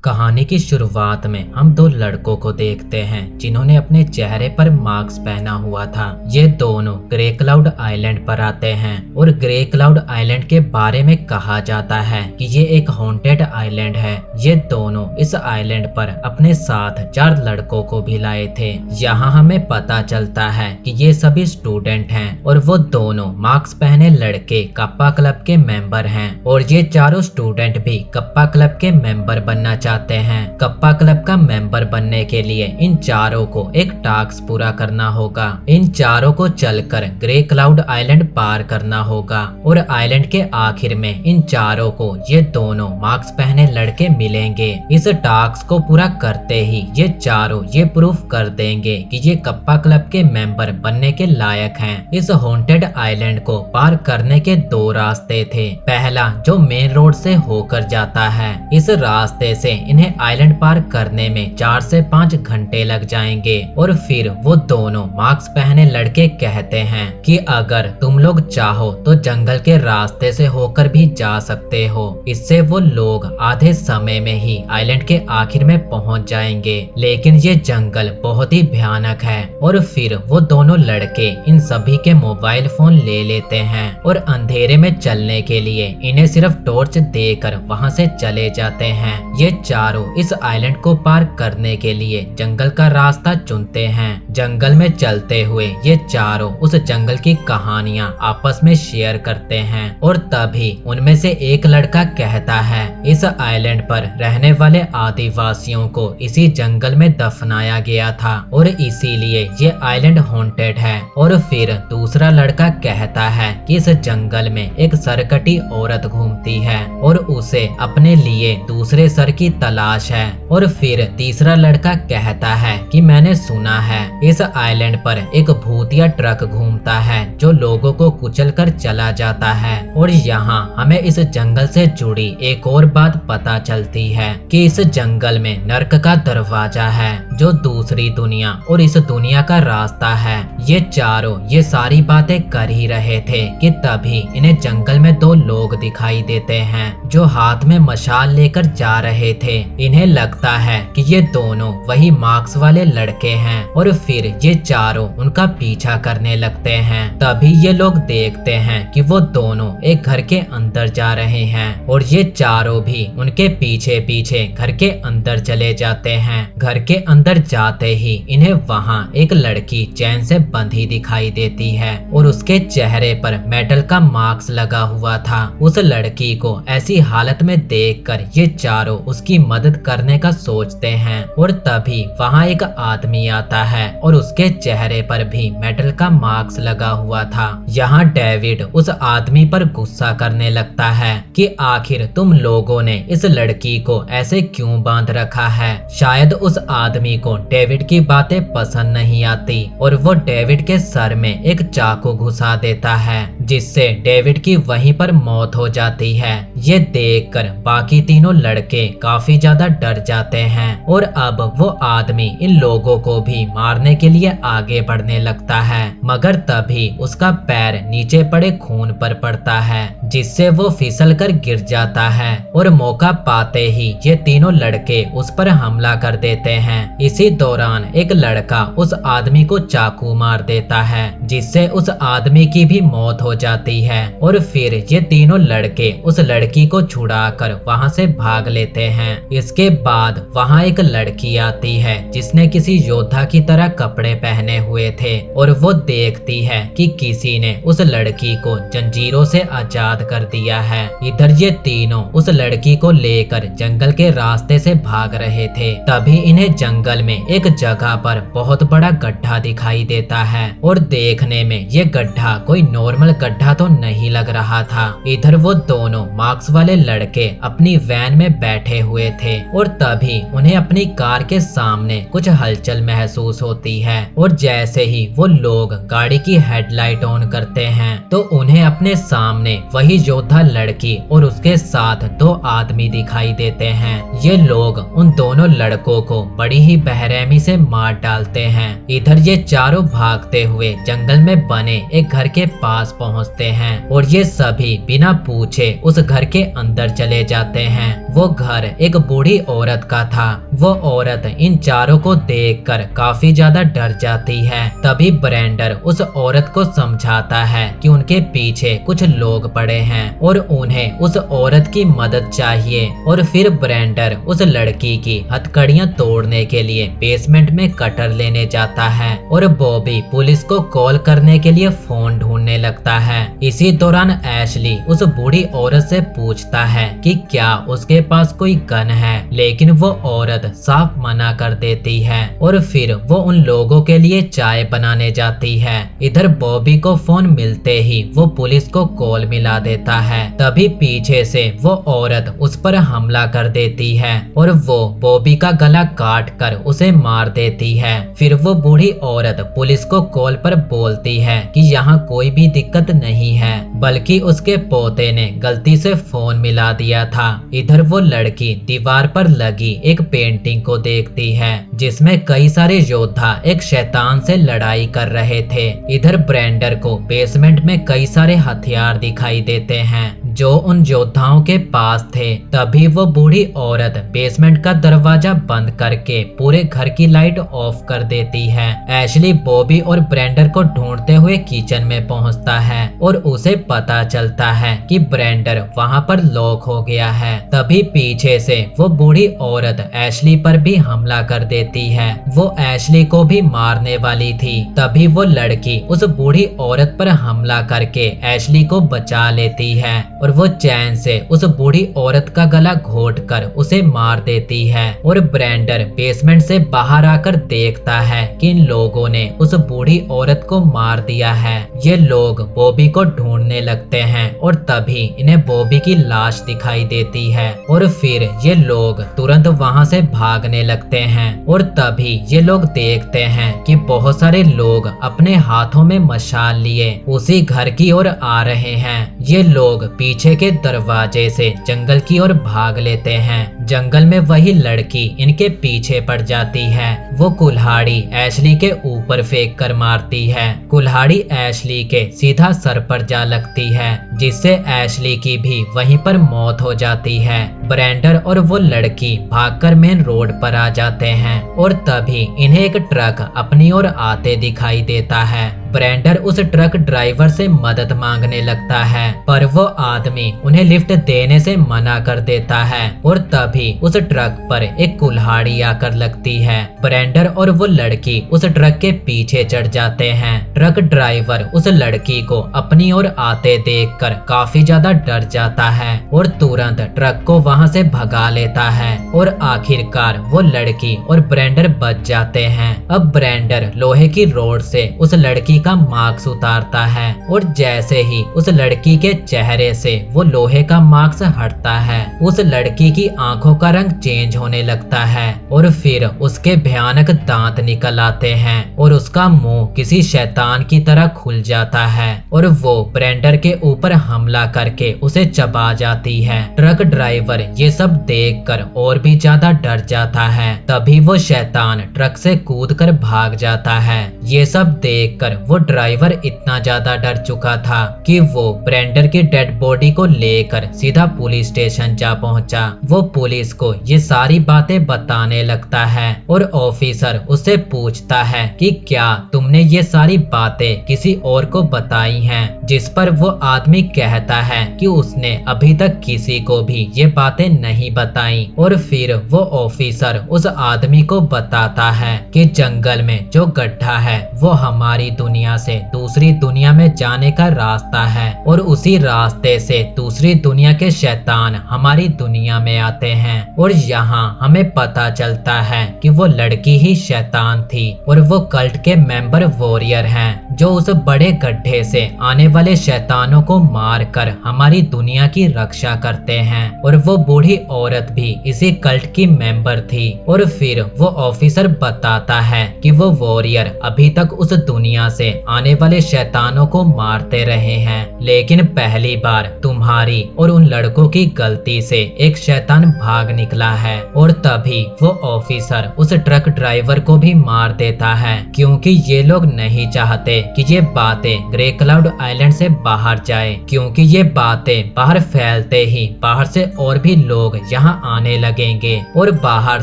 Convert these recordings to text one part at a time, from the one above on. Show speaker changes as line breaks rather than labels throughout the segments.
कहानी की शुरुआत में हम दो लड़कों को देखते हैं जिन्होंने अपने चेहरे पर मास्क पहना हुआ था। ये दोनों ग्रे क्लाउड आइलैंड पर आते हैं और ग्रे क्लाउड आइलैंड के बारे में कहा जाता है कि ये एक हॉन्टेड आइलैंड है। ये दोनों इस आइलैंड पर अपने साथ 4 लड़कों को भी लाए थे। यहाँ हमें पता चलता है कि ये सभी स्टूडेंट हैं और वो दोनों मास्क पहने लड़के कप्पा क्लब के मेंबर हैं और ये चारों स्टूडेंट भी कप्पा क्लब के मेंबर बनना चाहते हैं। कप्पा क्लब का मेंबर बनने के लिए इन चारों को एक टास्क पूरा करना होगा। इन चारों को चलकर ग्रे क्लाउड आइलैंड पार करना होगा और आइलैंड के आखिर में इन चारों को ये दोनों मास्क पहने लड़के मिलेंगे। इस टास्क को पूरा करते ही ये चारों ये प्रूफ कर देंगे कि ये कप्पा क्लब के मेंबर बनने के लायक हैं। इस हॉन्टेड आइलैंड को पार करने के 2 रास्ते थे। पहला जो मेन रोड से होकर जाता है। इस रास्ते से इन्हें आइलैंड पार करने में 4 से 5 घंटे लग जाएंगे और फिर वो दोनों मास्क पहने लड़के कहते हैं कि अगर तुम लोग चाहो तो जंगल के रास्ते से होकर भी जा सकते हो। इससे वो लोग आधे समय में ही आइलैंड के आखिर में पहुंच जाएंगे, लेकिन ये जंगल बहुत ही भयानक है। और फिर वो दोनों लड़के इन सभी के मोबाइल फोन ले लेते हैं और अंधेरे में चलने के लिए इन्हें सिर्फ टॉर्च देकर वहां से चले जाते हैं। ये चारों इस आइलैंड को पार करने के लिए जंगल का रास्ता चुनते हैं। जंगल में चलते हुए ये चारों उस जंगल की कहानियां आपस में शेयर करते हैं और तभी उनमें से एक लड़का कहता है इस आइलैंड पर रहने वाले आदिवासियों को इसी जंगल में दफनाया गया था और इसीलिए ये आइलैंड हॉन्टेड है। और फिर दूसरा लड़का कहता है कि इस जंगल में एक सरकटी औरत घूमती है और उसे अपने लिए दूसरे सर की तलाश है। और फिर तीसरा लड़का कहता है कि मैंने सुना है इस आइलैंड पर एक भूतिया ट्रक घूमता है जो लोगों को कुचल कर चला जाता है। और यहाँ हमें इस जंगल से जुड़ी एक और बात पता चलती है कि इस जंगल में नर्क का दरवाजा है जो दूसरी दुनिया और इस दुनिया का रास्ता है। ये चारों ये सारी बातें कर ही रहे थे कि तभी इन्हें जंगल में 2 लोग दिखाई देते हैं जो हाथ में मशाल लेकर जा रहे थे। इन्हें लगता है कि ये दोनों वही मार्क्स वाले लड़के हैं और फिर ये चारों उनका पीछा करने लगते हैं। तभी ये लोग देखते हैं कि वो दोनों एक घर के अंदर जा रहे हैं और ये चारों भी उनके पीछे पीछे घर के अंदर चले जाते हैं। घर के अंदर जाते ही इन्हें वहाँ एक लड़की चैन से बंधी दिखाई देती है और उसके चेहरे पर मेटल का मास्क लगा हुआ था। उस लड़की को ऐसी हालत में देखकर ये चारों उसकी मदद करने का सोचते हैं और तभी वहाँ एक आदमी आता है और उसके चेहरे पर भी मेटल का मास्क लगा हुआ था। यहाँ डेविड उस आदमी पर गुस्सा करने लगता है कि आखिर तुम लोगों ने इस लड़की को ऐसे क्यों बांध रखा है। शायद उस आदमी को डेविड की बातें पसंद नहीं आती और वो डेविड के सर में एक चाकू घुसा देता है जिससे डेविड की वहीं पर मौत हो जाती है। ये देखकर बाकी तीनों लड़के काफी ज्यादा डर जाते हैं और अब वो आदमी इन लोगों को भी मारने के लिए आगे बढ़ने लगता है, मगर तभी उसका पैर नीचे पड़े खून पर पड़ता है जिससे वो फिसल कर गिर जाता है और मौका पाते ही ये तीनों लड़के उस पर हमला कर देते हैं। इसी दौरान एक लड़का उस आदमी को चाकू मार देता है जिससे उस आदमी की भी मौत हो जाती है और फिर ये तीनों लड़के उस लड़की को छुड़ाकर वहां से भाग लेते हैं। इसके बाद वहां एक लड़की आती है जिसने किसी योद्धा की तरह कपड़े पहने हुए थे और वो देखती है कि किसी ने उस लड़की को जंजीरों से आजाद कर दिया है। इधर ये तीनों उस लड़की को लेकर जंगल के रास्ते से भाग रहे थे। तभी इन्हें जंगल में एक जगह पर बहुत बड़ा गड्ढा दिखाई देता है और देखने में ये गड्ढा कोई नॉर्मल गड्ढा तो नहीं लग रहा था। इधर वो दोनों मार्क्स वाले लड़के अपनी वैन में बैठे हुए थे और तभी उन्हें अपनी कार के सामने कुछ हलचल महसूस होती है और जैसे ही वो लोग गाड़ी की हेडलाइट ऑन करते हैं तो उन्हें अपने सामने वही योद्धा लड़की और उसके साथ 2 आदमी दिखाई देते हैं। ये लोग उन दोनों लड़कों को बड़ी ही बेरहमी से मार डालते हैं। इधर ये चारों भागते हुए जंगल में बने एक घर के पास पहुंचते हैं और ये सभी बिना पूछे उस घर के अंदर चले जाते हैं। वो घर एक बूढ़ी औरत का था। वो औरत इन चारों को देखकर काफी ज्यादा डर जाती है। तभी ब्रेंडर उस औरत को समझाता है कि उनके पीछे कुछ लोग पड़े हैं और उन्हें उस औरत की मदद चाहिए। और फिर ब्रेंडर उस लड़की की हथकड़ियां तोड़ने के लिए बेसमेंट में कटर लेने जाता है और बॉबी पुलिस को कॉल करने के लिए फोन ढूंढने लगता है। इसी दौरान एशली उस बूढ़ी औरत से पूछता है कि क्या उसके पास कोई गन है, लेकिन वो औरत साफ मना कर देती है और फिर वो उन लोगों के लिए चाय बनाने जाती है। इधर बॉबी को फोन मिलते ही वो पुलिस को कॉल मिला देता है। तभी पीछे से वो औरत उस पर हमला कर देती है और वो बॉबी का गला काट कर उसे मार देती है। फिर वो बूढ़ी औरत पुलिस को कॉल पर बोलती है कि यहाँ कोई भी दिक्कत नहीं है, बल्कि उसके पोते ने गलती से फोन मिला दिया था। इधर वो लड़की दीवार पर लगी एक पेंटिंग को देखती है जिसमें कई सारे योद्धा एक शैतान से लड़ाई कर रहे थे। इधर ब्रेंडर को बेसमेंट में कई सारे हथियार दिखाई देते हैं जो उन योद्धाओं के पास थे। तभी वो बूढ़ी औरत बेसमेंट का दरवाजा बंद करके पूरे घर की लाइट ऑफ कर देती है। एशली बॉबी और ब्रेंडर को ढूंढते हुए किचन में पहुंचता है और उसे पता चलता है कि ब्रेंडर वहां पर लॉक हो गया है। तभी पीछे से वो बूढ़ी औरत एशली पर भी हमला कर देती है। वो एशली को भी मारने वाली थी। तभी वो लड़की उस बूढ़ी औरत पर हमला करके एशली को बचा लेती है और वो चैन से उस बूढ़ी औरत का गला घोट कर उसे मार देती है। और ब्रेंडर बेसमेंट से बाहर आकर देखता है कि इन लोगों ने उस बूढ़ी औरत को मार दिया है। ये लोग बॉबी को ढूंढने लगते हैं और तभी इन्हें बॉबी की लाश दिखाई देती है और फिर ये लोग तुरंत वहां से भागने लगते हैं। और तभी ये लोग देखते हैं कि बहुत सारे लोग अपने हाथों में मशाल लिए उसी घर की ओर आ रहे हैं। ये लोग पीछे के दरवाजे से जंगल की ओर भाग लेते हैं। जंगल में वही लड़की इनके पीछे पड़ जाती है। वो कुल्हाड़ी एशली के ऊपर फेंक कर मारती है। कुल्हाड़ी एशली के सीधा सर पर जा लगती है जिससे एशली की भी वहीं पर मौत हो जाती है। ब्रेंडर और वो लड़की भागकर मेन रोड पर आ जाते हैं और तभी इन्हें एक ट्रक अपनी ओर आते दिखाई देता है। ब्रेंडर उस ट्रक ड्राइवर से मदद मांगने लगता है पर वो आदमी उन्हें लिफ्ट देने से मना कर देता है और तभी उस ट्रक पर एक कुल्हाड़ी आकर लगती है। ब्रेंडर और वो लड़की उस ट्रक के पीछे चढ़ जाते हैं। ट्रक ड्राइवर उस लड़की को अपनी ओर आते देखकर काफी ज्यादा डर जाता है और तुरंत ट्रक को वहां से भगा लेता है और आखिरकार वो लड़की और ब्रेंडर बच जाते हैं। अब ब्रेंडर लोहे की रोड से उस लड़की का मास्क उतारता है और जैसे ही उस लड़की के चेहरे से वो लोहे का मास्क हटता है उस लड़की की आंखों का रंग चेंज होने लगता है और फिर उसके भयानक दांत निकल आते हैं और उसका मुंह किसी शैतान की तरह खुल जाता है और वो ब्रेंडर के ऊपर हमला करके उसे चबा जाती है। ट्रक ड्राइवर ये सब देखकर और भी ज्यादा डर जाता है। तभी वो शैतान ट्रक से कूदकर भाग जाता है। ये सब देखकर वो ड्राइवर इतना ज्यादा डर चुका था कि वो ब्रेंडर की डेड बॉडी को लेकर सीधा पुलिस स्टेशन जा पहुंचा। वो पुलिस को ये सारी बातें बताने लगता है और ऑफिसर उससे पूछता है कि क्या तुमने ये सारी बातें किसी और को बताई हैं, जिस पर वो आदमी कहता है कि उसने अभी तक किसी को भी ये बातें नहीं बताई। और फिर वो ऑफिसर उस आदमी को बताता है कि जंगल में जो गड्ढा है वो हमारी दुनिया से दूसरी दुनिया में जाने का रास्ता है और उसी रास्ते से दूसरी दुनिया के शैतान हमारी दुनिया में आते हैं। और यहाँ हमें पता चलता है कि वो लड़की ही शैतान थी और वो कल्ट के मेंबर वॉरियर हैं जो उस बड़े गड्ढे से आने वाले शैतानों को मार कर हमारी दुनिया की रक्षा करते हैं। और वो बूढ़ी औरत भी इसी कल्ट की मेंबर थी। और फिर वो ऑफिसर बताता है कि वो वॉरियर अभी तक उस दुनिया से आने वाले शैतानों को मारते रहे हैं, लेकिन पहली बार तुम्हारी और उन लड़कों की गलती से एक शैतान भाग निकला है। और तभी वो ऑफिसर उस ट्रक ड्राइवर को भी मार देता है क्योंकि ये लोग नहीं चाहते थे कि ये बातें ग्रे क्लाउड आइलैंड से बाहर जाए, क्योंकि ये बातें बाहर फैलते ही बाहर से और भी लोग यहाँ आने लगेंगे और बाहर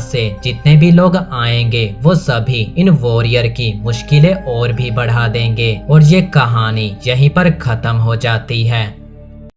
से जितने भी लोग आएंगे वो सभी इन वॉरियर की मुश्किलें और भी बढ़ा देंगे और ये कहानी यहीं पर खत्म हो जाती है।